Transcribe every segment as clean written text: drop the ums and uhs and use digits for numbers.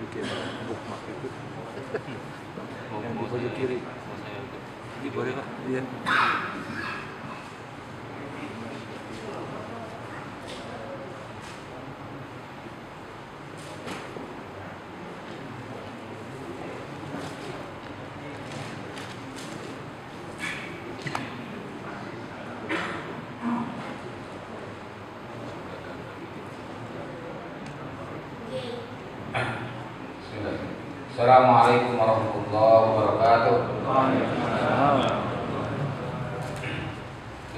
bikin bookmark itu yang di pojok kiri. Boleh Pak? Iya. Assalamualaikum warahmatullahi wabarakatuh.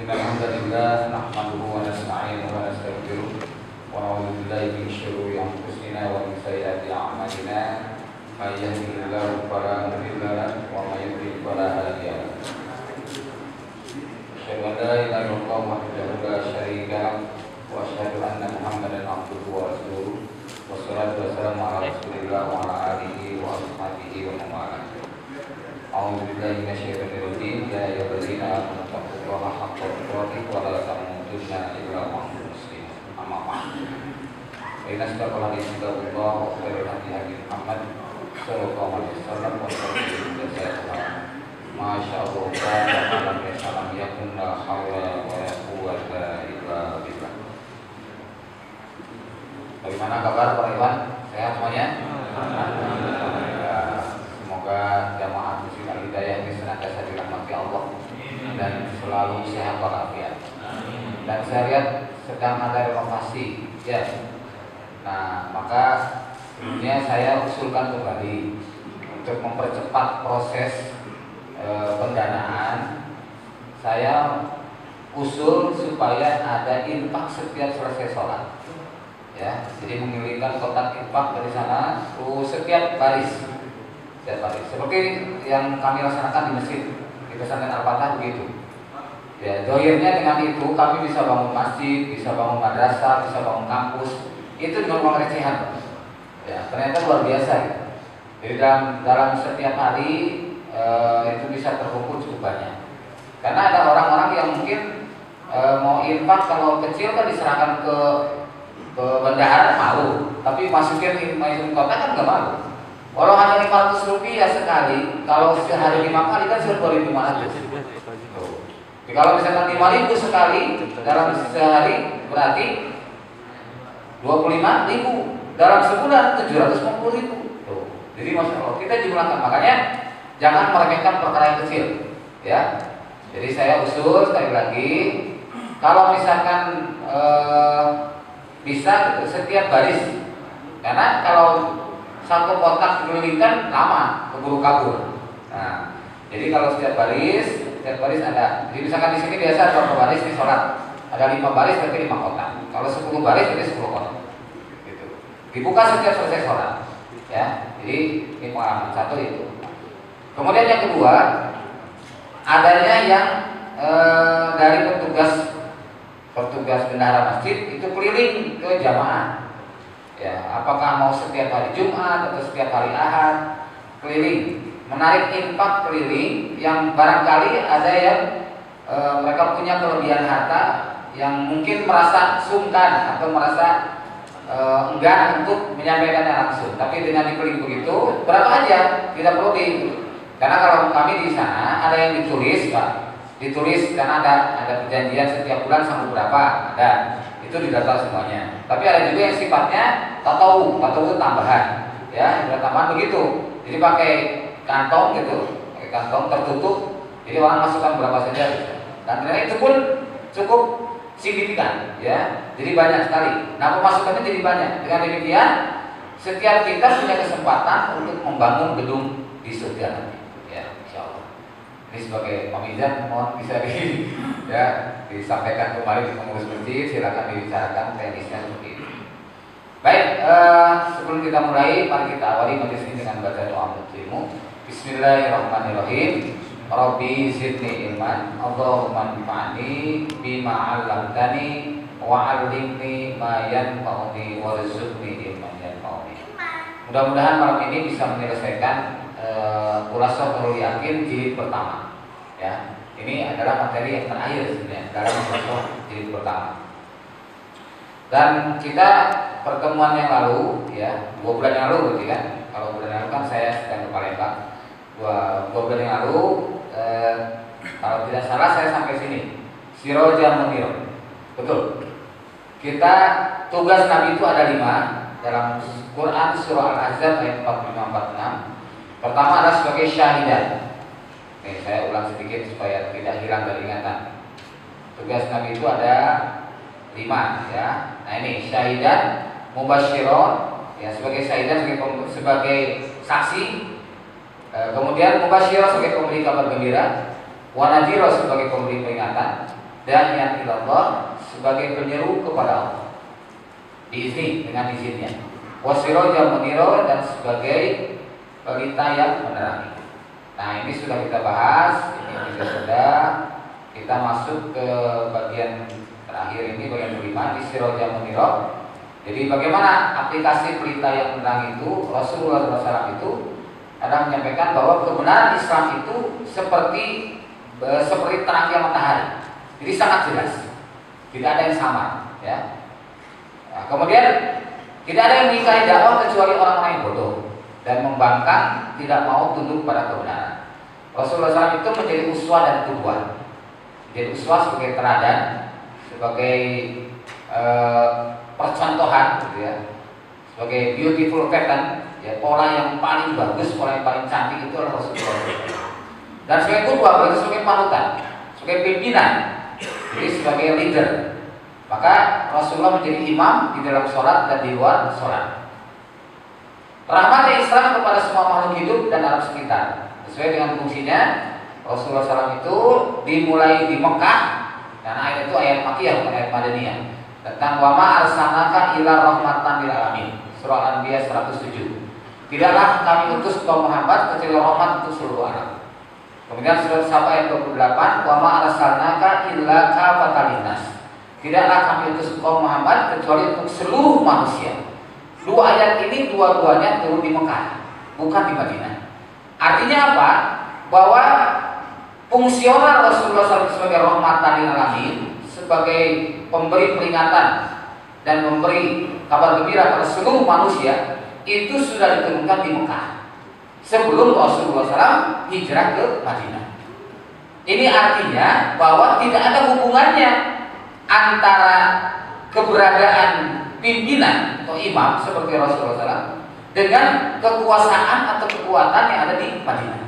Innal hamdalillah nahmaduhu wa nasta'inuhu wa nastaghfiruh wa na'udzu billahi min shururi anfusina wa min sayyiati a'malina. May yahdihillahu fala mudilla lahu wa may yudlil fala hadiya lahu. Asyhadu an la ilaha illallah wahdahu la syarika lahu wa asyhadu anna Muhammadan abduhu wa rasuluh. Wassalatu wassalamu ala Rasulillah wa ala alihi wa ashabihi wa man walah. A'udzu billahi minasyaitonir rajim. Ya ayyuhallazina amanu taqullaha haqqa tuqatih wa la tamutunna illa wa antum muslimun. Amma ba'd. Inna asdaqal hadits kitabullah wa khairul hadi Muhammad sallallahu alaihi wasallam wa sallallahu alaihi Masyaallah ta'ala wa salam yakun la haula wa la quwwata illa billah. Bagaimana kabar para ikhwan? Sehat semuanya? Alhamdulillah. Semoga jamaah muslimin hidayah ini senantiasa dirahmati Allah dan selalu sehat walafiat. Dan saya lihat sedang ada renovasi, ya. Nah, maka sebelumnya saya usulkan kembali untuk mempercepat proses pendanaan. Saya usul supaya ada infak setiap selesai sholat. Ya, jadi mengirimkan kotak infak dari sana setiap baris, seperti yang kami laksanakan di masjid di pesantren Al-Fatah begitu. Ya, dohirnya dengan itu kami bisa bangun masjid, bisa bangun madrasah, bisa bangun kampus, itu dengan uang recehan. Ya, ternyata luar biasa. Ya. Jadi dalam setiap hari itu bisa terkumpul cukup banyak. Karena ada orang-orang yang mungkin mau infak kalau kecil kan diserahkan ke bendahara malu, tapi masukin kotak kan nggak malu. Kalau hanya 500 rupiah sekali, kalau sehari 5 kali kan sudah 2.500. Jadi kalau misalkan 5.000 sekali dalam sehari berarti 25.000, dalam sebulan 750.000. Jadi masya Allah kita jumlahkan, makanya jangan meremehkan perkara yang kecil, ya. Jadi saya usul sekali lagi, kalau misalkan bisa gitu, setiap baris, karena kalau satu kotak dikelilingkan lama keburu kabur. Nah, jadi kalau setiap baris ada. Jadi misalkan di sini biasa ada berapa baris di sholat, ada 5 baris berarti 5 kotak. Kalau 10 baris berarti 10 kotak. Gitu. Dibuka setiap selesai sholat. Ya, jadi ini pengalaman satu itu. Kemudian yang kedua, adanya yang dari petugas bendahara masjid itu keliling ke jamaah. Ya, apakah mau setiap hari Jumat atau setiap hari Ahad, keliling menarik infak keliling yang barangkali ada yang mereka punya kelebihan harta yang mungkin merasa sungkan atau merasa enggan untuk menyampaikannya langsung. Tapi dengan dikeliling begitu, berapa aja, tidak perlu karena kalau kami di sana ada yang ditulis, Pak. Ditulis karena ada perjanjian setiap bulan sanggup berapa, ada itu didata semuanya. Tapi ada juga yang sifatnya tahu itu tambahan, ya, ada tambahan begitu. Jadi pakai kantong gitu, pakai kantong tertutup, jadi orang masukkan berapa saja. Dan ternyata itu pun cukup signifikan, ya. Jadi banyak sekali. Nah, pemasukannya jadi banyak. Dengan demikian, setiap kita punya kesempatan untuk membangun gedung di surga. Ini sebagai pemizan, mohon bisa disampaikan kembali di pengurus masjid, silakan dibicarakan teknisnya seperti ini. Baik, sebelum kita mulai, mari kita awali majelis ini dengan baca doa muslimu. Bismillahirrahmanirrahim. Rabbi zidni ilman, Allahumma anfa'ni bima 'allamtani wa 'allimni ma yanfa'uni warzuqni ilman yanfa'uni. Mudah-mudahan malam ini bisa menyelesaikan Khulasatul Nurul Yakin jilid pertama. Ya, ini adalah materi yang terakhir sebenarnya dalam Khulasatul jilid pertama. Dan kita pertemuan yang lalu, ya, 2 bulan yang lalu, berarti kan, Kalau bulan lalu kan saya sedang ke Palembang. Dua bulan yang lalu, kalau tidak salah saya sampai sini. Sirojah Munir. Betul. Kita tugas Nabi itu ada 5 dalam Quran surah Al-Ahzab ayat 45-46. Pertama adalah sebagai syahidan. Nih, saya ulang sedikit supaya tidak hilang dari ingatan. Tugas Nabi itu ada 5 ya. Nah ini syahidan, mubasyiron ya, sebagai syahidan sebagai saksi. Kemudian mubasyiron sebagai pemberi kabar gembira, wa nadhiro sebagai pemberi peringatan, dan yang ilallah sebagai penyeru kepada Allah. Diizni dengan izinnya. Wasirojah muniro dan sebagai pelita yang menerangi. Nah ini sudah kita bahas, ini juga sudah kita masuk ke bagian terakhir ini, bagian kelima di sirojah muniro. Jadi bagaimana aplikasi pelita yang menerangi itu? Rasulullah SAW itu ada menyampaikan bahwa kebenaran Islam itu seperti terangnya matahari. Jadi sangat jelas, tidak ada yang sama ya. Nah, kemudian tidak ada yang menikahi dakwah kecuali orang-orang yang bodoh dan membangkang, tidak mau tunduk pada kebenaran. Rasulullah SAW itu menjadi uswah dan qudwah. Jadi uswah sebagai teladan, sebagai percontohan gitu ya, sebagai beautiful pattern ya, pola yang paling bagus, pola yang paling cantik itu adalah Rasulullah SAW. Dan sebagai qudwah berarti sebagai panutan, sebagai pimpinan, jadi sebagai leader. Maka Rasulullah menjadi imam di dalam sholat dan di luar sholat. Rahmat Islam kepada semua makhluk hidup dan alam sekitar. Sesuai dengan fungsinya, Rasulullah SAW itu dimulai di Mekah, dan ayat itu ayat Makkiyah bukan ayat Madaniyah, tentang wama arsalnaka ila rahmatan lil alamin. Surah Al-Anbiya 107. Tidaklah kami utus kaum Muhammad kecuali rahmat untuk seluruh alam. Kemudian surat Saba ayat 28, wama arsalnaka illa kafatan linnas. Tidaklah kami utus kaum Muhammad kecuali untuk seluruh manusia. Dua ayat ini dua-duanya turun di Mekah, bukan di Madinah. Artinya apa? Bahwa fungsional Rasulullah SAW sebagai rahmatan lil alamin, sebagai pemberi peringatan dan memberi kabar gembira pada seluruh manusia, itu sudah diturunkan di Mekah sebelum Rasulullah SAW hijrah ke Madinah. Ini artinya bahwa tidak ada hubungannya antara keberadaan pimpinan atau imam seperti Rasulullah SAW dengan kekuasaan atau kekuatan yang ada di Madinah.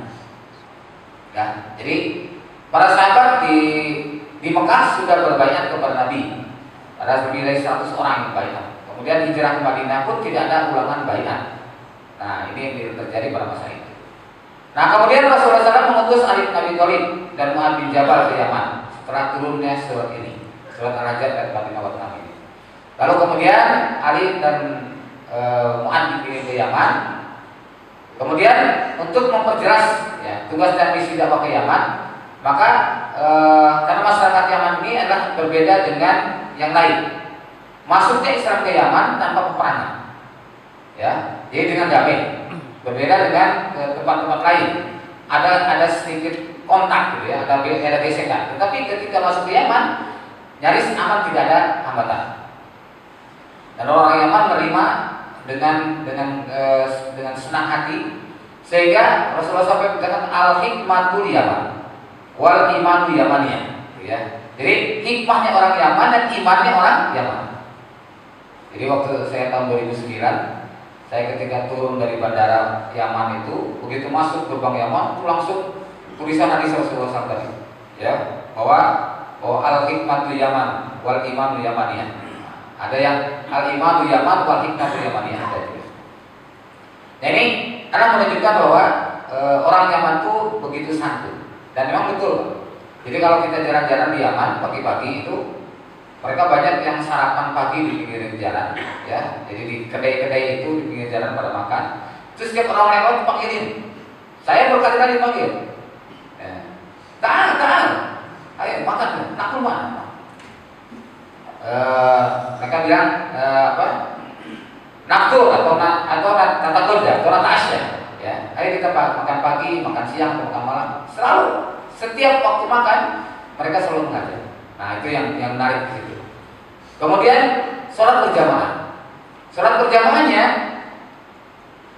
Ya, jadi para sahabat di Mekah sudah berbaiat kepada Nabi. Ada lebih dari 100 orang yang baiat. Kemudian hijrah ke Madinah pun tidak ada ulangan baiat. Nah, ini yang terjadi pada masa itu. Nah, kemudian Rasulullah SAW mengutus Ali bin Abi Thalib dan Mu'adz bin Jabal ke Yaman setelah turunnya surat ini, surat Al-Ahzab ayat 45 ini. Lalu kemudian Ali dan Mu'adz dikirim ke Yaman. Kemudian untuk memperjelas ya, tugas dan misi dakwah ke Yaman, maka karena masyarakat Yaman ini adalah berbeda dengan yang lain. Masuknya Islam ke Yaman tanpa peperangan, ya, jadi dengan damai. Berbeda dengan tempat-tempat lain. Ada sedikit kontak gitu ya, ada gesekan. Tetapi ketika masuk ke Yaman, nyaris aman, tidak ada hambatan. Dan orang Yaman menerima dengan senang hati, sehingga Rasulullah SAW mengatakan al-hikmatul Yaman wal imanu Yamaniyah, ya. Jadi hikmahnya orang Yaman dan imannya orang Yaman. Jadi waktu saya tahun 2009, saya ketika turun dari bandara Yaman itu, begitu masuk gerbang Yaman itu langsung tulisan hadis Rasulullah SAW tadi, ya, bahwa al-hikmatul Yaman wal imanu Yamaniyah. Ada yang al-imanu Yaman wal hikmatul Yamaniyah ada juga. Nah ini karena menunjukkan bahwa orang Yaman itu begitu santun, dan memang betul. Jadi kalau kita jalan-jalan di Yaman pagi-pagi itu, mereka banyak yang sarapan pagi di pinggir jalan, ya. Jadi di kedai-kedai itu di pinggir jalan pada makan. Terus setiap orang lewat dipanggilin. Saya berkali-kali dipanggil. Ya. Tahan, ayo makan, nak rumah. Mereka bilang naftur atau tata kerja atau natasya, ya. Ayo kita makan pagi, makan siang, makan malam. Selalu setiap waktu makan mereka selalu mengajar. Nah itu yang menarik di situ. Kemudian sholat berjamaah. Sholat berjamaahnya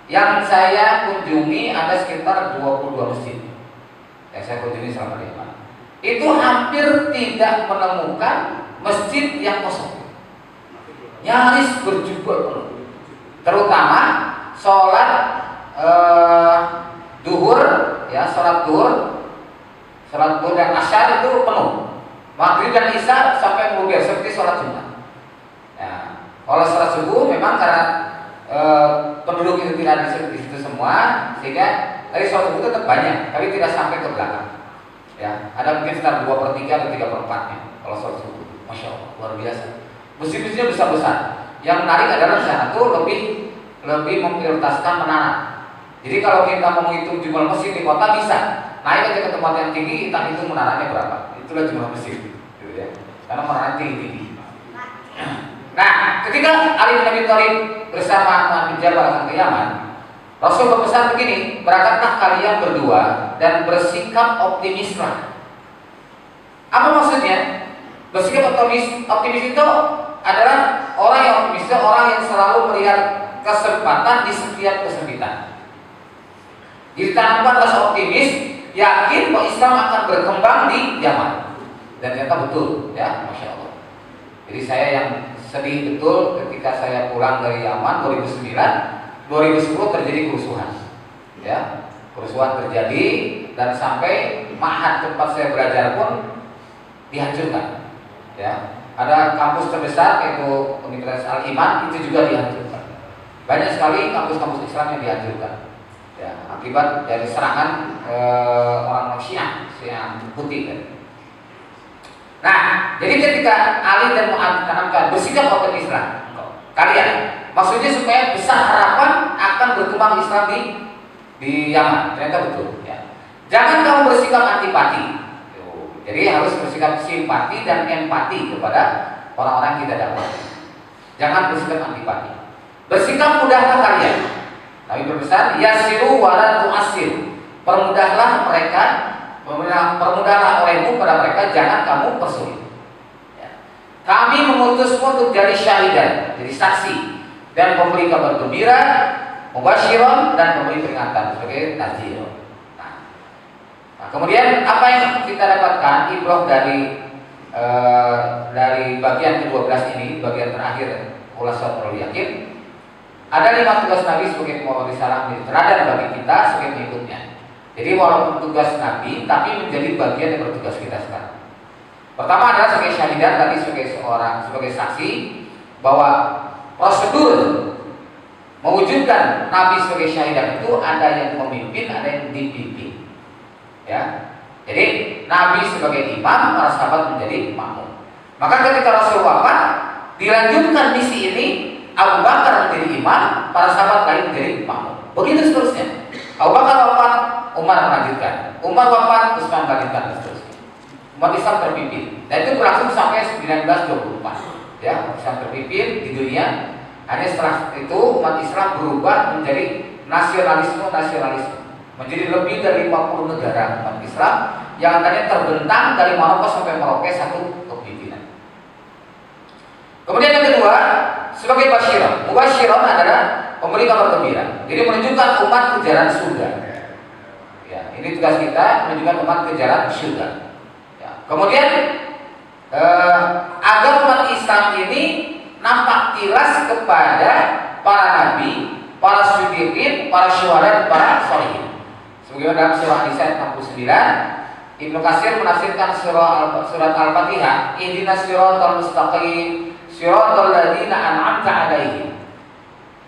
Yang saya kunjungi ada sekitar 22 masjid yang saya kunjungi selama di Yaman. Itu hampir tidak menemukan masjid yang kosong. Nyaris berjubel penuh. Terutama sholat duhur, ya sholat duhur dan asyar itu penuh. Maghrib dan isya sampai mengubah seperti sholat Jumat. Ya, kalau sholat subuh memang karena penduduk itu tidak di situ semua, sehingga dari sholat subuh tetap banyak, tapi tidak sampai ke belakang. Ya, ada mungkin sekitar 2/3 atau 3/4-nya kalau sholat subuh. Masya Allah, luar biasa. Masjid-masjidnya besar-besar. Yang menarik adalah di sana tuh lebih memprioritaskan menara. Jadi kalau kita mau menghitung jumlah masjid di kota bisa naik aja ke tempat yang tinggi, kita hitung menaranya berapa. Itulah jumlah masjid, gitu ya. Karena menaranya tinggi. Nah, ketika Ali bin Abi Thalib bersama Mu'adz bin Jabal akan ke Yaman, Rasul berpesan begini, berangkatlah kalian berdua dan bersikap optimislah. Apa maksudnya? Bersikap optimis itu adalah orang yang optimis itu orang yang selalu melihat kesempatan di setiap kesempitan. Ditanamkan rasa optimis, yakin bahwa Islam akan berkembang di Yaman. Dan ternyata betul, ya, Masya Allah. Jadi saya yang sedih betul ketika saya pulang dari Yaman 2009, 2010 terjadi kerusuhan. Ya, kerusuhan terjadi dan sampai ma'had tempat saya belajar pun dihancurkan. Ya, ada kampus terbesar yaitu Universitas Al-Iman itu juga dihancurkan. Banyak sekali kampus-kampus Islam yang dihancurkan. Ya, akibat dari serangan orang Syiah putih. Kan. Nah, jadi ketika Ali dan Mu'adz tanamkan bersikap optimislah kalian, maksudnya supaya besar harapan akan berkembang Islam di Yaman. Ternyata betul. Ya. Jangan kamu bersikap antipati. Jadi harus bersikap simpati dan empati kepada orang-orang yang tidak dakwah. Jangan bersikap antipati. Bersikap mudahlah kalian. Nabi berpesan, yasiru wala tu'assir. Permudahlah mereka, permudahlah olehmu pada mereka, jangan kamu persulit. Ya. Kami mengutusmu untuk jadi syahidan, jadi saksi dan memberi kabar gembira, mubasyiran dan memberi peringatan sebagai nazir. Nah, kemudian apa yang kita dapatkan ibrah dari bagian ke-12 ini, bagian terakhir Khulasatul Yakin. Ada 5 tugas Nabi sebagai pembawa risalah menjadi teladan bagi kita sebagai pengikutnya. Jadi walaupun tugas Nabi, tapi menjadi bagian yang bertugas kita sekarang. Pertama adalah sebagai syahidan, tadi sebagai saksi bahwa prosedur mewujudkan Nabi sebagai syahidan itu ada yang memimpin, ada yang dipimpin. Ya, jadi Nabi sebagai imam, para sahabat menjadi makmum. Maka ketika Rasul wafat, dilanjutkan misi ini. Abu Bakar menjadi imam, para sahabat lain menjadi makmum. Begitu seterusnya. Abu Bakar wafat, Umar melanjutkan. Umar wafat, Utsman melanjutkan, dan seterusnya. Umat Islam terpimpin. Dan itu berlangsung sampai 1924. Ya, Islam terpimpin di dunia. Hanya setelah itu umat Islam berubah menjadi nasionalisme. Menjadi lebih dari 50 negara umat Islam yang tadinya terbentang dari Maroko sampai Merauke satu kepemimpinan. Kemudian yang kedua, sebagai basyiran. Mubasyiran adalah pemberi kabar gembira. Jadi menunjukkan umat ke jalan surga. Ya, ini tugas kita, menunjukkan umat ke jalan surga. Ya. Kemudian agar umat Islam ini nampak jelas kepada para nabi, para siddiqin, para syuhada, dan para sholihin. Sebagaimana dalam surah An-Nisa 69, Ibnu Katsir menafsirkan surat Al-Fatihah, ihdinas siratal mustaqim, siratal ladzina an'amta 'alaihim.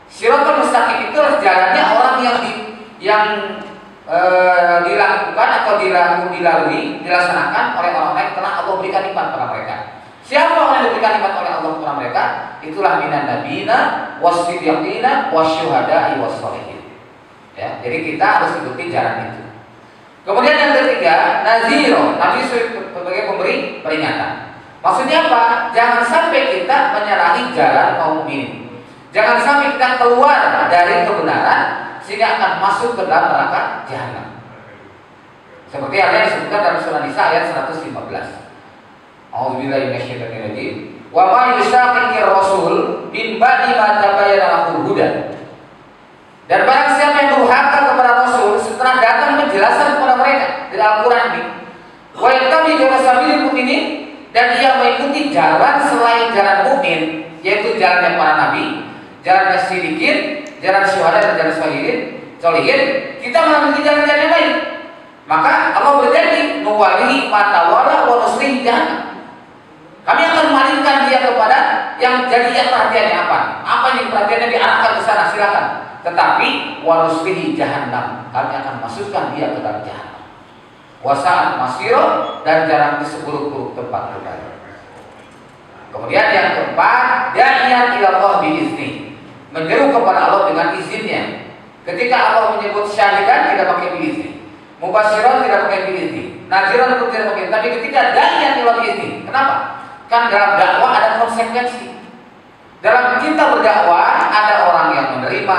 Siratal mustaqim itu jalannya orang yang dilakukan atau dilaksanakan oleh orang-orang yang telah Allah berikan nikmat kepada mereka. Siapa orang yang diberikan nikmat oleh Allah kepada mereka? Itulah minan nabiyina was-siddiqina wasyuhada'i was-sholihin. Ya, jadi kita harus ikuti jalan itu. Kemudian yang ketiga, naziro, Nabi sebagai pemberi peringatan. Maksudnya apa? Jangan sampai kita menyalahi jalan kaum mukminin. Jangan sampai kita keluar dari kebenaran sehingga akan masuk ke dalam neraka jahanam. Seperti yang disebutkan dalam surah Nisa ayat 115. A'udzubillahi minasyaitonir rajim. Wa ma yushaqiqir rasul min ba'di ma tabayyana lahul huda. Dan barang siapa yang durhaka kepada Rasul setelah datang penjelasan kepada mereka dari Al-Quran ini, wa yattabi ghayra sabilil mu'minin, dan ia mengikuti jalan selain jalan mukmin, yaitu jalannya para nabi, jalannya siddiqin, jalan syuhada dan jalan sholihin, kita mengambil jalan-jalan yang lain. Maka Allah berjanji, nuwalihi ma tawalla wa nuslihi jahannam. Kami akan memalingkan dia kepada yang jadinya perhatiannya apa? Apa yang perhatiannya diarahkan ke sana, silakan. Tetapi wa nuslihi jahannam, kami akan masukkan dia ke dalam jahannam. Wasa'at masiro, dan jalan seburuk-buruk tempat kembali. Kemudian yang keempat, da'iyan ila Allah biizni, menyeru kepada Allah dengan izinnya. Ketika Allah menyebut syahidan tidak pakai biizni, mubasyiran tidak pakai biizni, naziran pun tidak pakai. Tapi ketika da'iyan ila biizni, kenapa? Kan dalam dakwah ada konsekuensi. Dalam kita berdakwah ada orang yang menerima,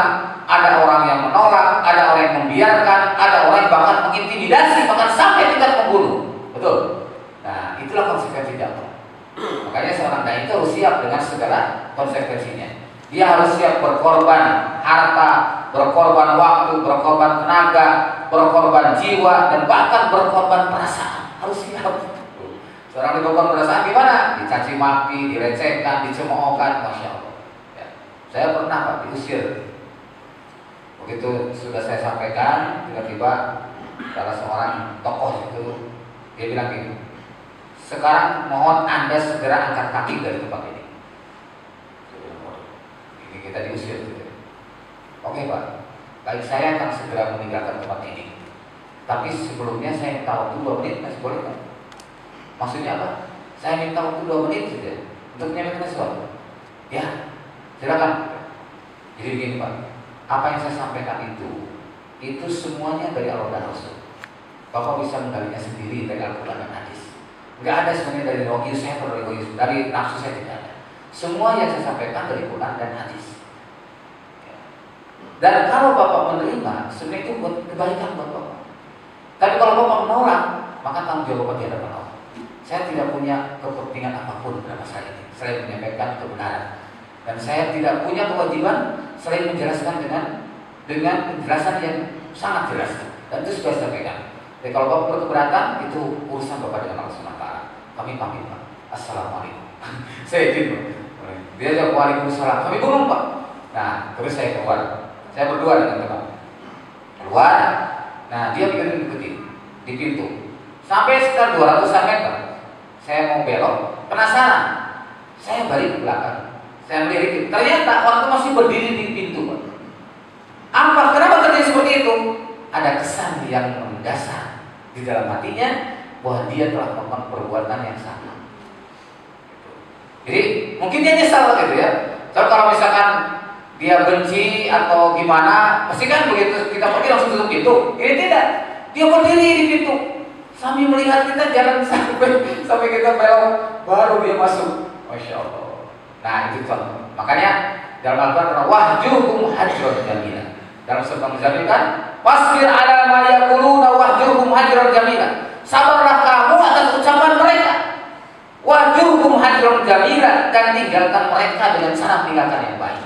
ada orang yang menolak, ada orang yang membiarkan, ada orang yang bahkan mengintimidasi, bahkan sampai tingkat membunuh. Betul? Nah, itulah konsekuensi dakwah. Makanya seorang dai itu harus siap dengan segala konsekuensinya. Dia harus siap berkorban harta, berkorban waktu, berkorban tenaga, berkorban jiwa, dan bahkan berkorban perasaan. Harus siap. Seorang berkorban perasaan gimana? Dicaci maki, direcehkan, dicemoohkan, masya Allah. Ya. Saya pernah Pak diusir. Begitu sudah saya sampaikan, tiba-tiba salah seorang tokoh itu dia bilang gini, sekarang mohon Anda segera angkat kaki dari tempat ini. Ini kita diusir gitu. Oke Pak, baik, saya akan segera meninggalkan tempat ini. Tapi sebelumnya saya minta waktu 2 menit, masih boleh kan? Maksudnya apa? Saya minta waktu 2 menit saja untuk menyampaikan sesuatu. Ya, silakan. Jadi begini Pak, apa yang saya sampaikan itu semuanya dari Allah dan Rasul. Bapak bisa menggalinya sendiri dari Al-Quran dan hadis. Enggak ada sebenarnya dari rogi saya atau dari nafsu saya, tidak ada. Semua yang saya sampaikan dari Quran dan hadis. Dan kalau Bapak menerima, sebenarnya itu buat kebaikan buat Bapak. Tapi kalau Bapak menolak, maka tanggung jawab Bapak di hadapan Allah. Saya tidak punya kepentingan apapun dalam masalah ini. Saya menyampaikan kebenaran. Dan saya tidak punya kewajiban selain menjelaskan dengan penjelasan yang sangat jelas. Dan itu sudah saya sampaikan. Jadi kalau Bapak berkeberatan, itu urusan Bapak dengan Allah SWT. Kami pamit Pak. Assalamualaikum. Saya izin Pak. Dia jawab waalaikumsalam. Kami belum Pak. Nah, terus saya keluar. Saya berdua dengan teman. Keluar. Nah, dia ikuti di pintu. Sampai sekitar 200 meter. Saya mau belok. Penasaran. Saya balik ke belakang. Saya melirik. Ternyata orang itu masih berdiri di pintu Pak. Apa? Kenapa terjadi seperti itu? Ada kesan yang mendasar di dalam hatinya bahwa dia telah melakukan perbuatan yang salah. Jadi mungkin dia nyesal gitu ya. Kalau misalkan dia benci atau gimana, pasti kan begitu kita pergi langsung tutup pintu. Ini tidak. Dia berdiri di pintu sambil melihat kita jalan sampai kita belok, baru dia masuk. Masya Allah. Nah itu contoh. Makanya dalam Al-Quran wahjuhum hajran jamila. Dalam surah Muzammil kan, fasbir ala ma yaquluna wahjuhum hajran jamila. Sabarlah kamu atas ucapan mereka. Wahjuhum hajran jamila, dan tinggalkan mereka dengan cara meninggalkan yang baik.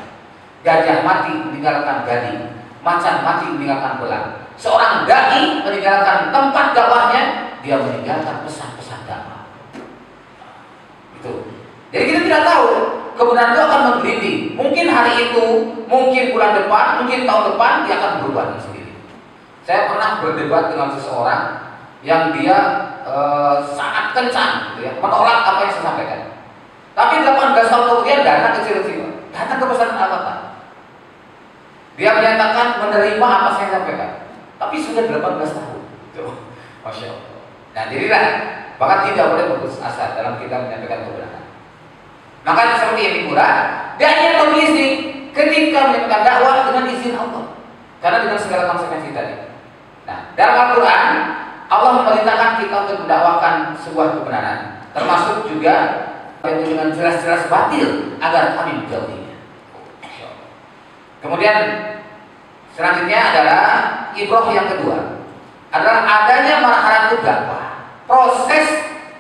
Gajah mati meninggalkan gading, macan mati meninggalkan belang. Seorang dai meninggalkan tempat dakwahnya, dia meninggalkan pesan-pesan dakwah. Itu. Jadi kita tidak tahu kebenaran itu akan menggelinding. Mungkin hari itu, mungkin bulan depan, mungkin tahun depan dia akan berubah sendiri. Saya pernah berdebat dengan seseorang yang dia sangat kencang, gitu ya, menolak apa yang saya sampaikan. Tapi 18 tahun kemudian datang ke kecil-kecil, datang ke pesan Al-Fatah. Dia menyatakan menerima apa saya sampaikan. Tapi sudah 18 tahun. Masya Allah. Nah jadilah, bahkan tidak boleh putus asa dalam kita menyampaikan kebenaran. Makanya seperti ini pula, dan yang berisi ketika menyampaikan dakwah dengan izin Allah, karena dengan segala konsekuensi tadi. Nah, dalam Al-Quran Allah memerintahkan kita untuk mendakwahkan sebuah kebenaran, termasuk juga itu dengan jelas-jelas batil agar kami menjauhinya. Kemudian selanjutnya adalah ibrah yang kedua, adalah adanya marhalah dakwah, proses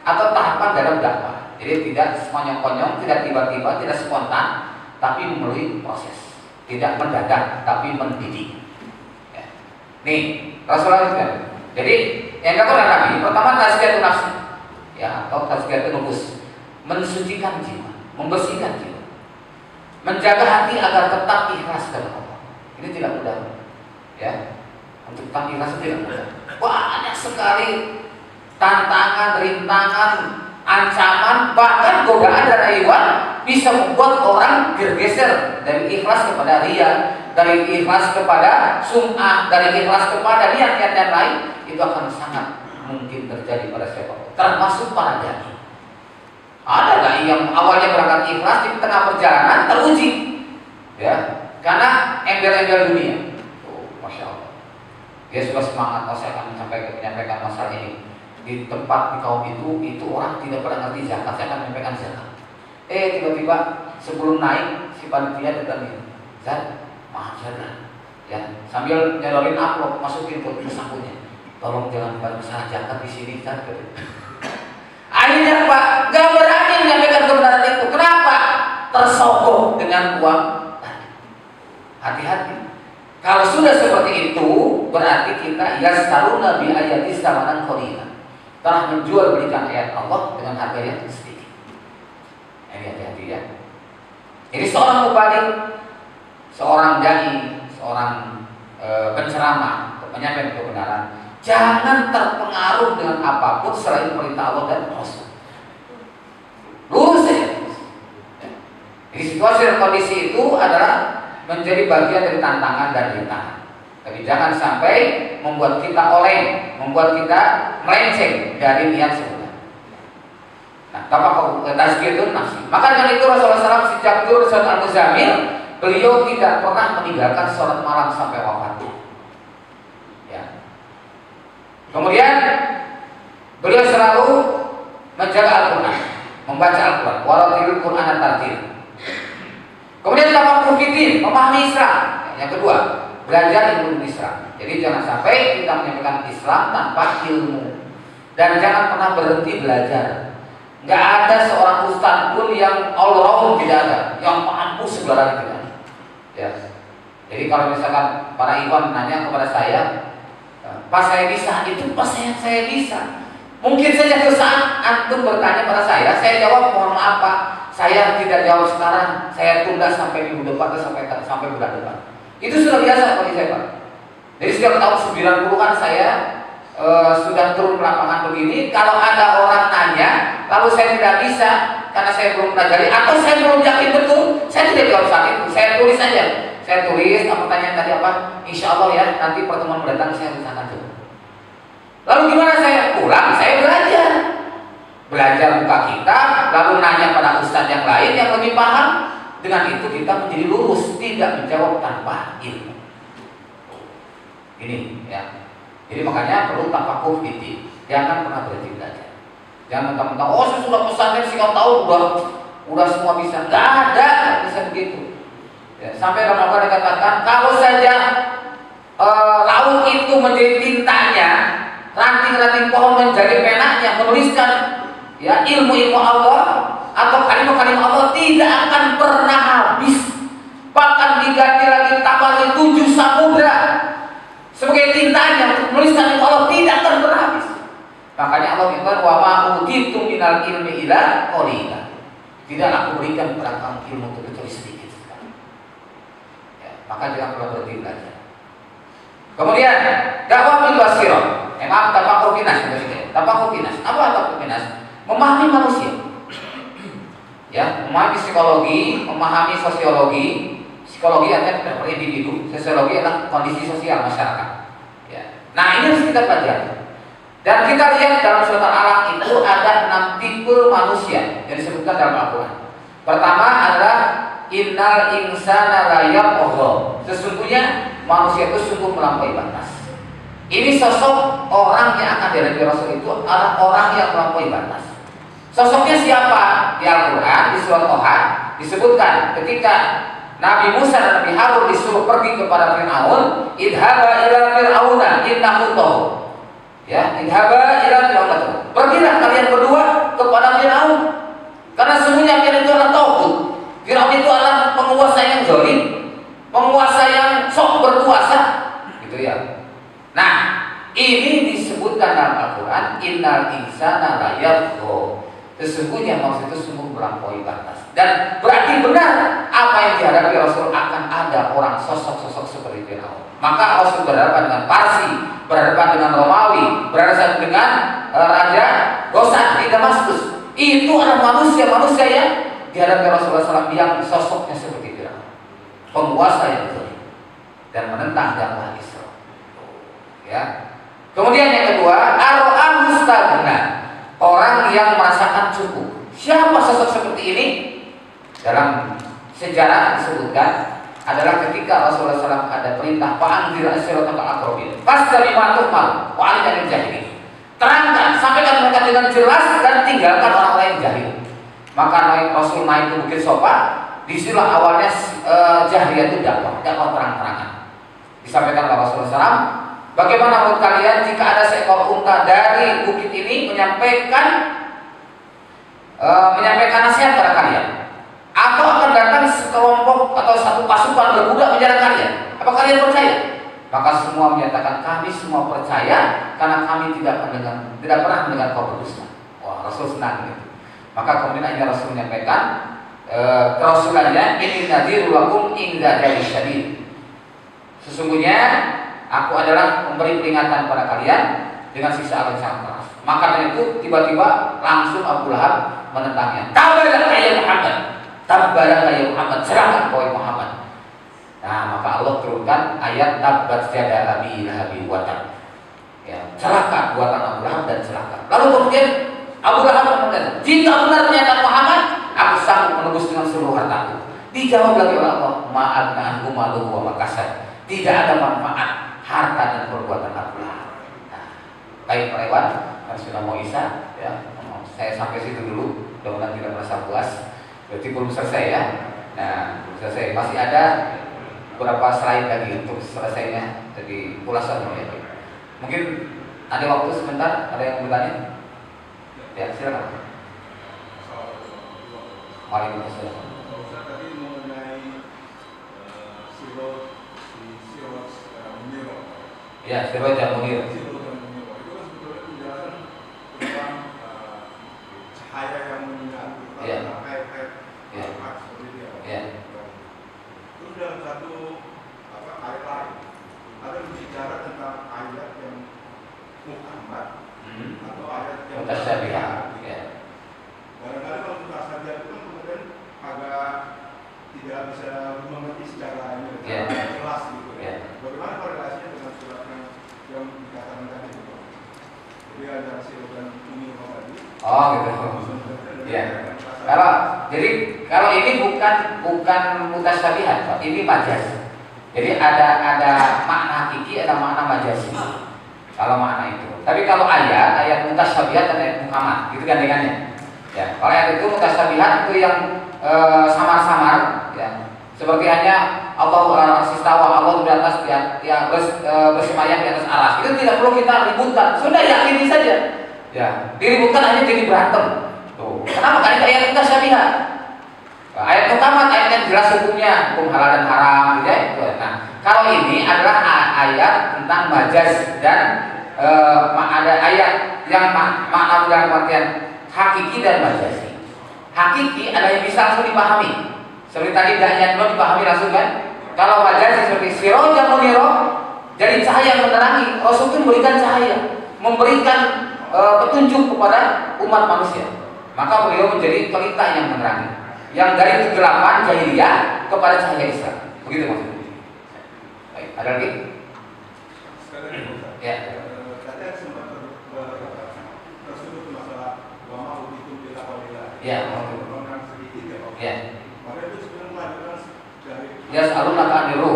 atau tahapan dalam dakwah. Jadi tidak semonyong-konyong, tidak tiba-tiba, tidak spontan, tapi melalui proses. tidak mendadak tapi mendidik. Ya. Nih Rasulullah itu. Jadi yang dilakukan Nabi pertama tazkiyatun nafs, ya, atau tazkiyatun nufus, mensucikan jiwa, membersihkan jiwa, menjaga hati agar tetap ikhlas kepada Allah. Ini tidak mudah, ya. Untuk tetap ikhlas tidak mudah. Banyak sekali tantangan, rintangan, ancaman, bahkan godaan dari hewan bisa membuat orang bergeser dari ikhlas kepada riya, dari ikhlas kepada sum'ah, dari ikhlas kepada niat-niat yang lain. Itu akan sangat mungkin terjadi pada siapapun, termasuk para dai. Ada dai yang awalnya berangkat ikhlas di tengah perjalanan teruji, ya, karena embel-embel dunia. Oh, Masya Allah, dia sudah semangat, oh, saya akan menyampaikan masalah ini di tempat di kaum itu orang tidak pernah ngerti zakat, saya akan menyampaikan zakat. Tiba-tiba sebelum naik si panitia datang, Zat, maaf Zat, ya, sambil nyodorin amplop masukin ke sakunya. Tolong jangan banyak salah zakat di sini, Zat. Akhirnya Pak gak berani menyampaikan kebenaran itu. Kenapa? Tersogok dengan uang. Hati-hati. Kalau sudah seperti itu, berarti kita yastaruna bi ayatis samanan qalila. Telah menjual belikan ayat Allah dengan harga yang sedikit. Ini hati-hati, ya. Jadi seorang mubalik, seorang dai, seorang penceramah, penyampaian kebenaran, jangan terpengaruh dengan apapun selain perintah Allah dan Rasul. Lurus saja. Jadi situasi dan kondisi itu adalah menjadi bagian dari tantangan dan rintangan. Tapi jangan sampai membuat kita oleng, membuat kita melenceng dari niat sebenarnya. Nah, tazkiyatun nafs. Maka dengan itu Rasulullah SAW sejak turun surat Al-Muzammil, beliau tidak pernah meninggalkan sholat malam sampai wafatnya. Ya. Kemudian beliau selalu menjaga Al-Quran, membaca Al-Quran, waratilul Quran tartil. Kemudian tafaqquh fiddin, memahami Islam. Yang kedua, belajar ilmu Islam. Jadi jangan sampai kita menyampaikan Islam tanpa ilmu, dan jangan pernah berhenti belajar. Nggak ada seorang ustaz pun yang all-round, tidak ada, yang mampu segala tidak. Ya. Jadi kalau misalkan para ikhwan nanya kepada saya, Pak saya bisa, itu pas saya bisa. Mungkin saja saat antum bertanya pada saya jawab mohon maaf Pak, saya tidak jawab sekarang, saya tunda sampai minggu depan atau sampai bulan depan. Itu sudah biasa bagi saya Pak. Jadi setiap tahun 90-an saya sudah turun ke lapangan begini. Kalau ada orang nanya, lalu saya tidak bisa karena saya belum pelajari atau saya belum yakin betul, saya tidak jawab saat itu. Saya tulis saja. Saya tulis pertanyaan tadi apa? Insya Allah ya, nanti pertemuan mendatang saya akan jawab. Lalu gimana saya pulang? Saya belajar buka kitab, lalu nanya pada ustadz yang lain yang lebih paham. Dengan itu kita menjadi lurus, tidak menjawab tanpa ilmu. Ini ya. Jadi makanya perlu tafaqquh fiddin. Jangan pernah berhenti belajar. Jangan mentang-mentang oh saya sudah pesantren sekian tahun udah semua bisa. Nggak ada bisa begitu. Ya, sampai Rasulullah dikatakan kalau saja laut itu menjadi tintanya, ranting-ranting pohon menjadi penanya, menuliskan ya ilmu-ilmu Allah atau kalimat-kalimat Allah tidak akan pernah habis. Bahkan diganti lagi tambah 7 samudra sebagai tintanya untuk menuliskan ilmu Allah, tidak akan pernah habis. Makanya Allah berfirman wa ma utitum minal ilmi illa qalila. Tidak aku berikan kepada kamu ilmu kecuali sedikit sekali. Ya, maka jangan pernah berhenti belajar. Kemudian dakwah bil basirah. Tafaqquh finas. Tafaqquh finas. Apa tafaqquh finas? Memahami manusia. Ya, memahami psikologi, memahami sosiologi. Psikologi adalah per individu, sosiologi adalah kondisi sosial masyarakat. Ya. Nah ini harus kita pelajari. Dan kita lihat dalam surat Al-Alaq itu ada 6 tipe manusia yang disebutkan dalam Al-Quran. Pertama adalah innal insana la yatgha. Sesungguhnya manusia itu sungguh melampaui batas. Ini sosok orang yang akan diajari Rasul itu adalah orang yang melampaui batas. Sosoknya siapa? Di Al-Quran di surat Toha disebutkan ketika Nabi Musa dan Nabi Harun disuruh pergi kepada Fir'aun, idhaba ila fir'auna innahu tagha. Ya, idhaba ila fir'auna. Pergilah kalian berdua kepada Fir'aun. Karena sesungguhnya Fir'aun itu adalah taghut. Fir'aun itu adalah penguasa yang zalim. penguasa yang sok berkuasa, gitu ya. Nah, ini disebutkan dalam Al-Quran, innal insana la yatgha. Sesungguhnya manusia itu sungguh melampaui batas. Dan berarti benar apa yang dihadapi Rasul, akan ada orang sosok-sosok seperti Firaun. Maka Rasul berhadapan dengan Parsi, berhadapan dengan Romawi, berhadapan dengan Raja Gosan di Damaskus. Itu adalah manusia-manusia yang dihadapi Rasulullah SAW yang sosoknya seperti Firaun, penguasa yang zalim dan menentang dakwah Islam. Ya. Kemudian yang kedua, ar-ra'an mustagna, orang yang merasakan cukup. Siapa sosok seperti ini? Dalam sejarah disebutkan adalah ketika Rasulullah SAW ada perintah fa'anzir asyiratal aqrabin fastabima tu'mal wa 'alil jahilin. Terangkan, sampaikan mereka dengan jelas dan tinggalkan orang-orang yang jahil. Maka Rasul naik ke Bukit Sofa, disitulah awalnya jahiliyah itu dakwah terang-terangan. Disampaikan oleh Rasulullah SAW, bagaimana menurut kalian jika ada seekor unta dari bukit ini menyampaikan nasihat kepada kalian, atau akan datang sekelompok atau satu pasukan berkuda menyerang kalian? Apa kalian percaya? Maka semua menyatakan, kami semua percaya karena kami tidak pernah mendengar kau berdusta. Wah, Rasul senang gitu. Maka kemudian akhirnya Rasul menyampaikan kerasulannya, ini nadhirul lakum inda dari syadid. Sesungguhnya aku adalah memberi peringatan pada kalian dengan siksa yang sangat keras. Maka dari itu tiba-tiba langsung Abu Lahab menentangnya. Tabaraka ya Muhammad, tabaraka ya Muhammad, serahkan kau Muhammad. Nah, maka Allah turunkan ayat tabbat yada abi lahabin wa tab. Ya, celaka buatan Abu Lahab dan celaka. Lalu kemudian Abu Lahab berkata, jika benar ternyata Muhammad, aku sanggup menebus dengan seluruh hartaku. Dijawab lagi oleh Allah, ma'agna anhu maluhu wa makasab. Tidak ada manfaat harta dan perbuatan Abu Lahab. Nah, baik Pak Iwan, kan sudah mau isya, ya. Saya sampai situ dulu, mudah-mudahan tidak merasa puas. Berarti belum selesai ya. Nah, belum selesai, masih ada beberapa slide lagi untuk selesainya. Jadi ulasan ya. Mungkin ada waktu sebentar, ada yang bertanya? Ya, silakan. Waalaikumsalam. Tadi mengenai sirot Munir. Ya, sirot Munir. Itu kan sebetulnya penjelasan tentang cahaya yang menyinari, air seperti dia. Terus dalam satu ayat lain ada berbicara tentang ayat yang muhkamat atau ayat yang mutasyabihat. Barangkali kalau mutasyabihat itu kemudian agak tidak bisa mengerti secara jelas gitu. Bagaimana korelasinya dengan surat yang dikatakan tadi itu? Jadi ada sirot dan Umi tadi. Oh gitu. Ya. Kalau ini bukan mutasyabihat, Pak. Ini majaz. Jadi ada makna hakiki, ada makna majaz. Kalau makna itu. Tapi kalau ayat mutasyabihat dan ayat muhkamat, itu gandengannya. Ya, kalau ayat itu mutasyabihat itu yang samar-samar, ya. Seperti hanya Allah istawa, Allah di atas bersemayam di atas aras. Itu tidak perlu kita ributkan. Sudah yakini saja. Ya, diributkan hanya jadi berantem. Tuh. Kenapa? Karena itu ayat mutasyabihat. Ayat muhkamat, ayat yang jelas hukumnya, hukum halal dan haram, gitu ya. Nah, kalau ini adalah ayat tentang majaz dan ada ayat yang makna dalam artian hakiki dan majazi. Hakiki adalah yang bisa langsung dipahami. Seperti tadi ayat lo dipahami langsung kan? Kalau majazi seperti sirajul munir, jadi cahaya yang menerangi. Rasul itu memberikan cahaya, memberikan petunjuk kepada umat manusia. Maka beliau menjadi pelita yang menerangi, yang dari kegelapan jahiliyah kepada cahaya Islam. Begitu maksudnya. Baik, ada lagi? Ya. Tadi sempat tersebut masalah wama ubitum bila walila. Ya. Orang sedikit ya. Ya. Maka itu sebenarnya melanjutkan dari. Ya, alun nakaaniru.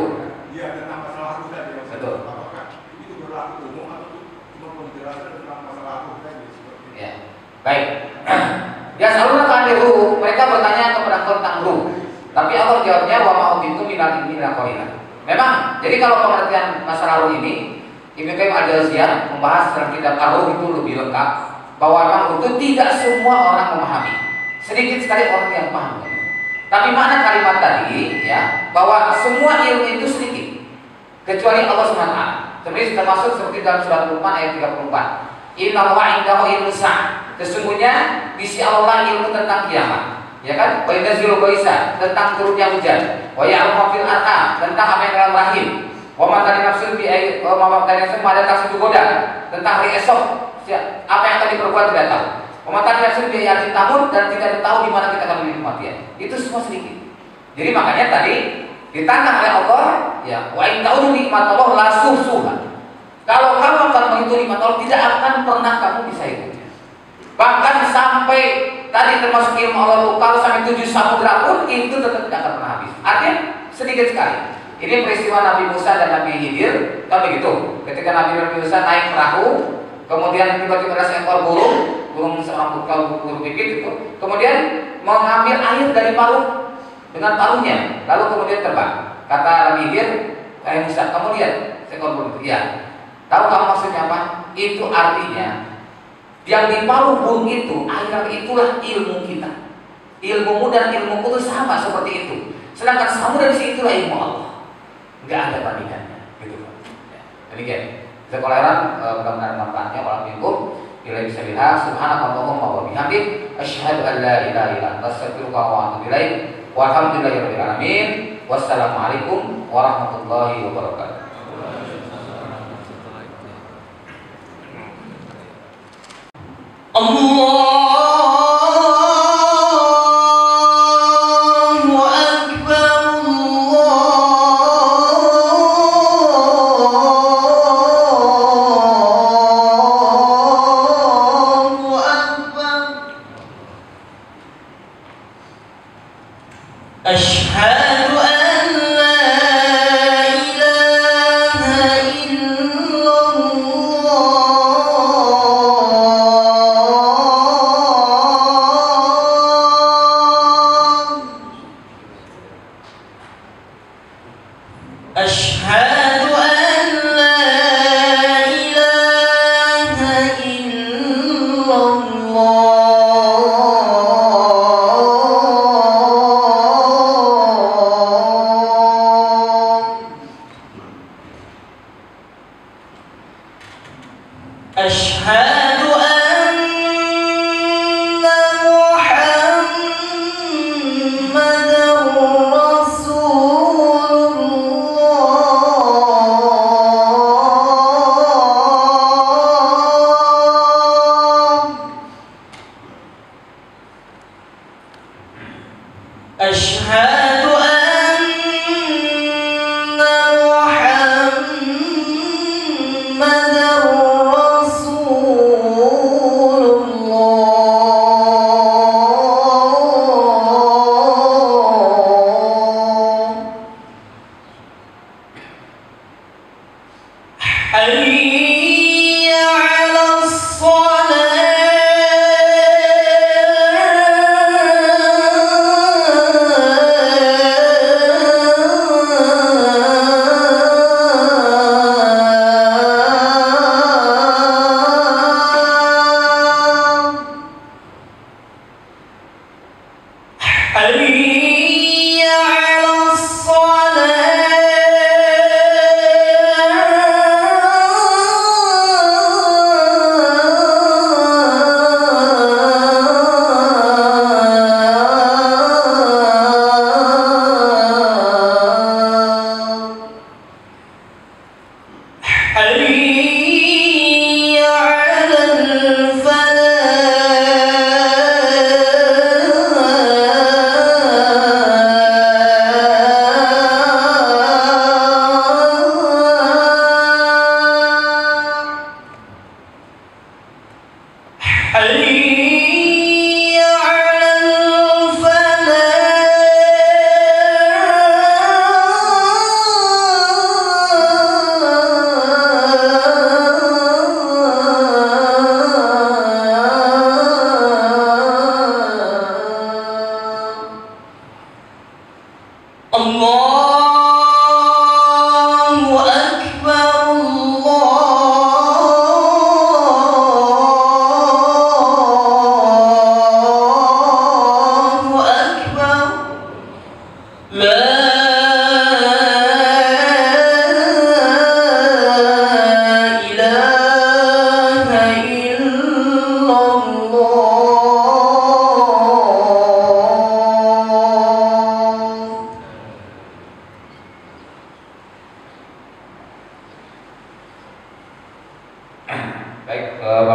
Iya, tentang masalah aku tadi. Betul. Apakah itu berlaku umum atau cuma penjelasan tentang masalah aku tadi seperti itu? Ya. Baik. Ya, alun nakaaniru. Mereka bertanya kepada tentang ruh. Tapi Allah jawabnya wa ma'ubitu minal ilmi la qalila. Memang, jadi kalau pengertian masalah ruh ini, Ibnu Qayyim al-Jauziyah membahas dalam kitab Ar-Ruh itu lebih lengkap bahwa memang itu tidak semua orang memahami. Sedikit sekali orang yang paham. Tapi makna kalimat tadi ya, bahwa semua ilmu itu sedikit kecuali Allah SWT. Sebenarnya termasuk seperti dalam surat Luqman ayat 34. Inna Allah indahu ilmu sa'. Sesungguhnya di sisi Allah ilmu tentang kiamat. Ya kan? Wa yunazzilu ghaitsa, tentang turunnya hujan. Wa ya'lamu fil arham, tentang apa yang dalam rahim. Wa ma tadi nafsun bi ayyi wa ma tadi nafsun pada taksi goda, tentang hari esok. Apa yang tadi berbuat tidak tahu. Wa ma tadi nafsun bi ayyi tamun, dan tidak tahu di mana kita akan menuju kematian. Itu semua sedikit. Jadi makanya tadi ditantang oleh Allah, ya, wa in ta'udu nikmatallah la tuhsuha. Kalau kamu akan menghitung nikmat Allah, tidak akan pernah kamu bisa hitungnya. Bahkan sampai tadi termasuk ilmu Allah itu, kalau sampai 7 samudra pun itu tetap tidak akan pernah habis. Artinya sedikit sekali. Ini peristiwa Nabi Musa dan Nabi Khidir, kan begitu. Ketika Nabi Musa naik perahu, kemudian tiba-tiba ada seekor burung seorang burung pipit itu, kemudian mengambil air dari paruh dengan paruhnya, lalu kemudian terbang. Kata Nabi Khidir, Musa, kamu lihat seekor burung itu? Ya. Tahu kamu maksudnya apa? Itu artinya yang di paruh burung itu, air itulah ilmu kita. Ilmumu dan ilmuku itu sama seperti itu. Sedangkan samudra di situ itulah ilmu Allah. Enggak ada bandingannya, gitu Pak. Ya, demikian. Sekolah mudah-mudahan manfaatnya walau minkum. Bila bisa lihat, subhanakallahumma wa bihamdik, asyhadu an la ilaha illa anta, astaghfiruka wa atubu ilaik. Walhamdulillahirabbil alamin. Wassalamualaikum warahmatullahi wabarakatuh. Allah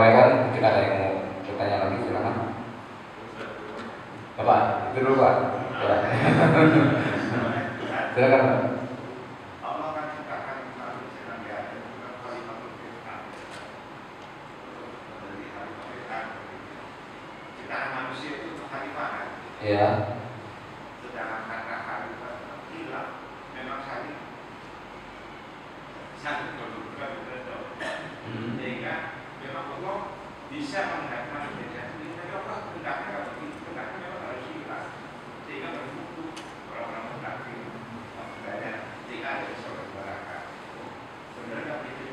Rewan mungkin ada yang mau bertanya lagi, silakan. Bapak, itu dulu Pak. Ya. Silakan Pak. Allah akan ciptakan manusia yang ada juga khalifatul firman. Dari khalifah firman. Ciptaan manusia itu untuk khalifahan. Iya. Sedangkan karena khalifah hilang, memang saling berbuka betul. Sehingga memang Allah bisa menghendaki manusia. Tapi Allah hendaknya nggak begitu, hendaknya memang harus hilang. Sehingga berbuku orang-orang munafik. Jika ada seorang baraka, sebenarnya itu.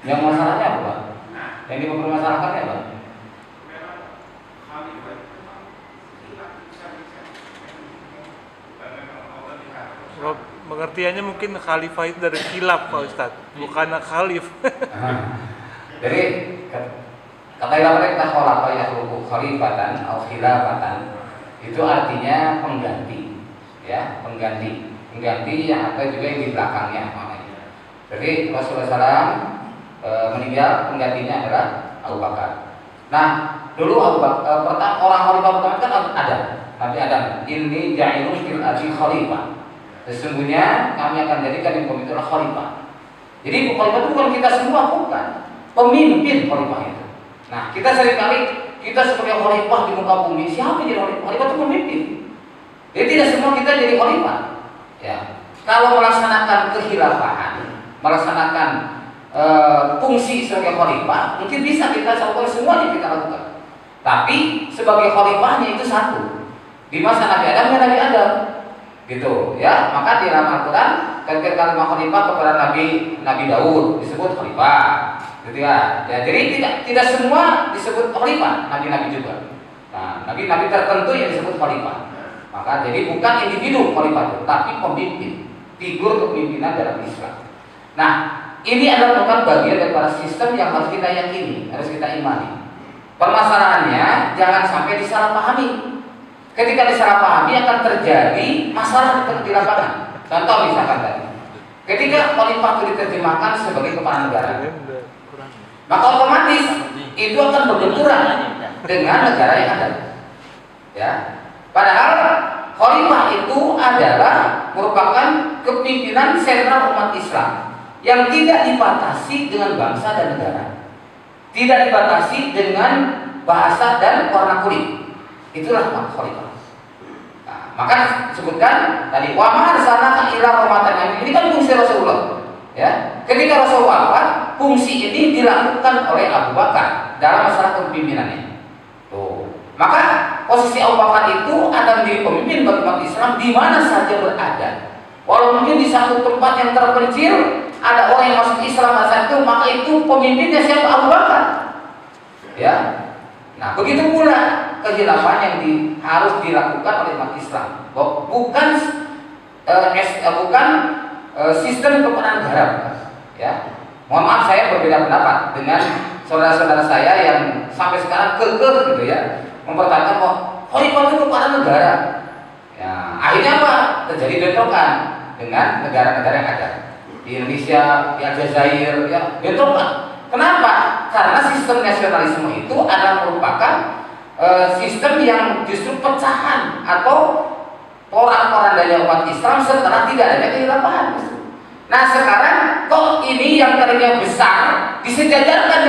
Yang masalahnya apa Pak? Nah, Yang dipermasalahkannya Pak? memang khalifah itu memang hilang bisa. Dan memang Allah diharapkan. Kalau pengertiannya mungkin khalifah itu dari khilaf Pak Ustadz, bukan khalif. Jadi kata kita khalafa yakhluqu khalifatan atau khilafatan itu artinya pengganti, ya, pengganti yang ada juga yang di belakangnya maknanya. Jadi Rasulullah SAW meninggal, penggantinya adalah Abu Bakar. Nah, dulu Abu Bakar orang khalifah pertama kan ada Nabi Adam. Ini ja'ilun fil ardi khalifah. Sesungguhnya kami akan jadikan di bumi itu khalifah. Jadi khalifah itu bukan kita semua, bukan. Pemimpin khalifah itu. Nah, kita seringkali kita sebagai khalifah di muka bumi, siapa jadi khalifah? Khalifah itu pemimpin. Jadi tidak semua kita jadi khalifah. Ya. Kalau melaksanakan kehilafahan, melaksanakan fungsi sebagai khalifah, mungkin bisa kita lakukan semuanya kita lakukan. Tapi sebagai khalifahnya itu satu. Di masa Nabi Adam ya Nabi Adam. Gitu ya, maka di dalam Al-Quran ketika kalimat khalifah kepada Nabi Daud disebut khalifah, gitu ya. Jadi tidak semua disebut khalifah, nabi-nabi juga. Nah, nabi-nabi tertentu yang disebut khalifah. Maka jadi bukan individu khalifah itu, tapi pemimpin, figur kepemimpinan dalam Islam. Nah, ini adalah merupakan bagian daripada sistem yang harus kita yakini, harus kita imani. Permasalahannya jangan sampai disalahpahami. Ketika disalahpahami akan terjadi masalah di lapangan. Contoh misalkan tadi, ketika khalifah itu diterjemahkan sebagai kepala negara, maka otomatis itu akan berbenturan dengan negara yang ada. Ya, padahal khalifah itu adalah merupakan kepimpinan sentral umat Islam yang tidak dibatasi dengan bangsa dan negara, tidak dibatasi dengan bahasa dan warna kulit. Itulah khalifah. Nah, maka disebutkan tadi wa ma arsalnaka illa rahmatan lil alamin. Ini kan fungsi Rasulullah. Ya, ketika Rasulullah wafat, fungsi ini dilakukan oleh Abu Bakar dalam masalah kepemimpinannya. Tuh. Maka posisi Abu Bakar itu akan menjadi pemimpin bagi umat Islam di mana saja berada. Walau mungkin di satu tempat yang terpencil ada orang yang masuk Islam saat itu, maka itu pemimpinnya siapa? Abu Bakar. Ya. Nah, begitu pula kehilafahan yang harus dilakukan oleh umat Islam. Bukan sistem kepala negara. Ya. Mohon maaf saya berbeda pendapat dengan saudara-saudara saya yang sampai sekarang kekeh gitu ya, mempertahankan bahwa khalifah itu kepala negara. Ya, akhirnya apa? Terjadi bentrokan dengan negara-negara yang ada. Di Indonesia, di Aljazair, ya, bentrokan. Kenapa? Karena sistem nasionalisme itu adalah merupakan sistem yang justru pecahan atau porak-porandanya umat Islam setelah tidak adanya kehilafahan. Nah sekarang kok ini yang tadinya besar disejajarkan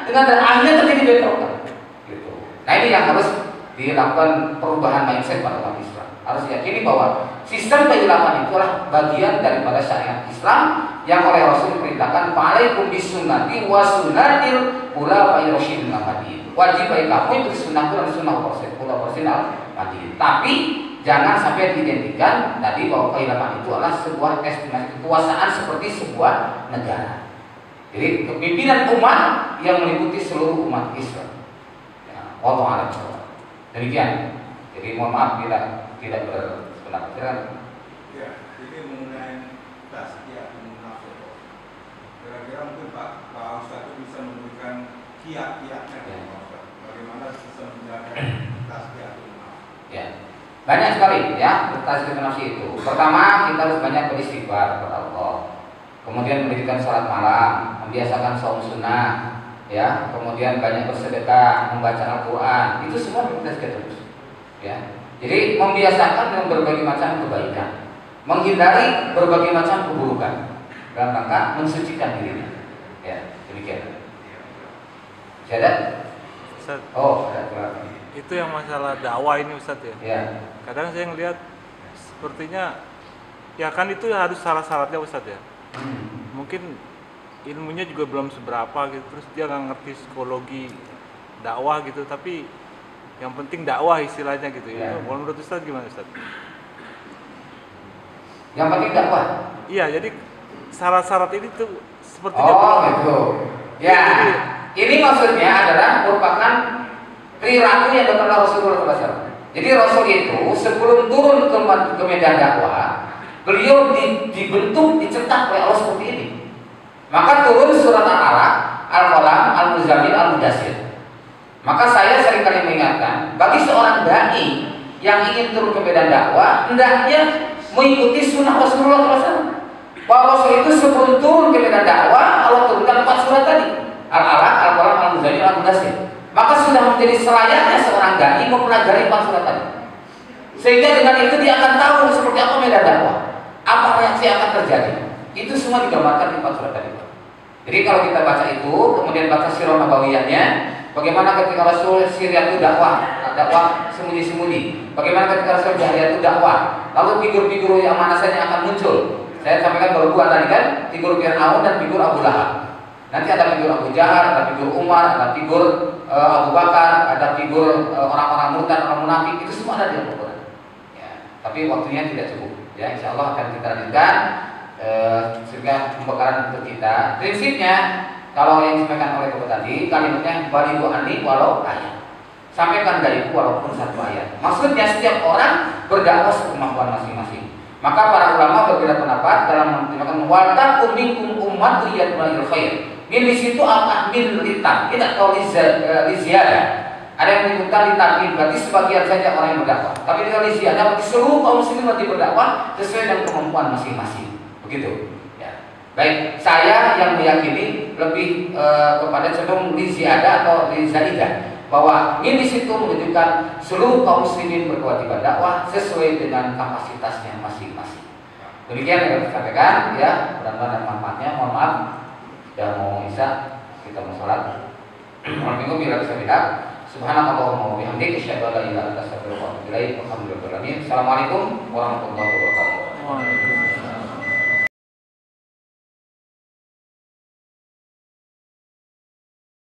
dengan akhirnya terjadi bentrokan. Gitu. Nah ini yang harus dilakukan perubahan mindset pada umat Islam. Harus yakini bahwa sistem kehilafahan itu adalah bagian daripada syariat Islam yang oleh Rasul diperintahkan fa'alaikum bisunnati wa sunnatil khulafa'ir rasyidin al-mahdiyyin. Wajib bagi kamu itu sunnahku dan sunnah khulafa'ir al-mahdiyyin. Tapi jangan sampai diidentikan tadi bahwa kehilafahan itu adalah sebuah estimasi kekuasaan seperti sebuah negara. Jadi kepimpinan umat yang meliputi seluruh umat Islam. Ya, wallahu a'lam. Demikian. Jadi mohon maaf bila tidak berpendapat. Ya, ini mengenai tasbih munafik. Kira-kira mungkin Pak Ustadz itu bisa memberikan kiat-kiatnya Pak Ustadz. Bagaimana bisa menjaga tasbih munafik? Ya. Banyak sekali ya tasbih nafsi itu. Pertama kita harus banyak beristighfar kepada Allah. Kemudian mendirikan salat malam, membiasakan saum sunnah, ya, kemudian banyak bersedekah, membaca Al-Quran, itu semua kita terus, ya. Jadi membiasakan dengan berbagai macam kebaikan, menghindari berbagai macam keburukan dalam rangka mensucikan dirinya, ya, demikian. Ada? Ustaz, Oh, ada. itu yang masalah dakwah ini Ustaz ya. Ya. Kadang saya ngelihat sepertinya ya kan itu harus syarat-syaratnya Ustaz ya. Mungkin ilmunya juga belum seberapa gitu, terus dia nggak ngerti psikologi dakwah gitu, tapi yang penting dakwah istilahnya gitu ya. Kalau menurut Ustaz gimana Ustaz? Yang penting dakwah. Iya, jadi syarat-syarat ini tuh sepertinya Oh gitu. Ya, ini maksudnya adalah merupakan perilaku yang dilakukan Rasulullah SAW. Jadi Rasul itu sebelum turun ke medan dakwah, beliau dibentuk, dicetak oleh Allah seperti ini. Maka turun surat Al-Alaq, Al-Qalam, Al-Muzammil, Al-Mudassir. Maka saya seringkali mengingatkan, bagi seorang dai yang ingin turun ke medan dakwah, hendaknya mengikuti sunnah Rasulullah SAW. Bahwa Rasul itu sebelum turun ke medan dakwah, Allah turunkan 4 surat tadi, Al-Alaq, Al-Qalam, Al-Muzammil, Al-Mudassir. Maka sudah menjadi selayaknya seorang dai mempelajari 4 surat tadi. Sehingga dengan itu dia akan tahu seperti apa medan dakwah, apa reaksi yang akan terjadi. Itu semua digambarkan di 4 surat tadi. Jadi kalau kita baca itu, kemudian baca sirah nabawiyahnya, bagaimana ketika Rasul Syria itu dakwah sembunyi-sembunyi, bagaimana ketika Rasul Jahiliyah itu dakwah, lalu figur-figur yang mana saja yang akan muncul. Saya sampaikan baru 2 tadi kan, figur Fir'aun dan figur Abu Lahab. Nanti ada figur Abu Jahal, ada figur Umar, ada figur Abu Bakar, ada figur orang-orang murtad, orang munafik, itu semua ada di Al-Quran. Ya, tapi waktunya tidak cukup. Ya, insya Allah akan kita lanjutkan sehingga pembekalan untuk kita. Prinsipnya, kalau yang disampaikan oleh Bapak tadi, kalimatnya baligu anni walau ayat. Sampaikan dariku walaupun 1 ayat. Maksudnya setiap orang berdakwah sekemampuan masing-masing. Maka para ulama berbeda pendapat dalam mengatakan waltakum minkum ummatun yad'una ilal khair. Min di situ apa? Min litan, tidak tahu liziada. Ada yang menyebutkan litan, berarti sebagian saja orang yang berdakwah. Tapi dengan liziada berarti seluruh kaum muslimin berarti berdakwah sesuai dengan kemampuan masing-masing. Begitu. Ya. Baik, saya yang meyakini lebih kepada cenderung liziada atau lizaidah, bahwa min di situ menunjukkan seluruh kaum muslimin berkewajiban dakwah sesuai dengan kapasitasnya masing-masing. Demikian yang saya sampaikan, ya, mudah-mudahan ada manfaatnya. Mohon maaf. Ya mau isya kita mau sholat. Minggu bila bisa bilang subhanakallahumma wa bihamdika asyhadu an la ilaha illa anta astaghfiruka wa atubu ilaik. Alhamdulillah. Assalamualaikum warahmatullahi wabarakatuh. Waalaikumsalam.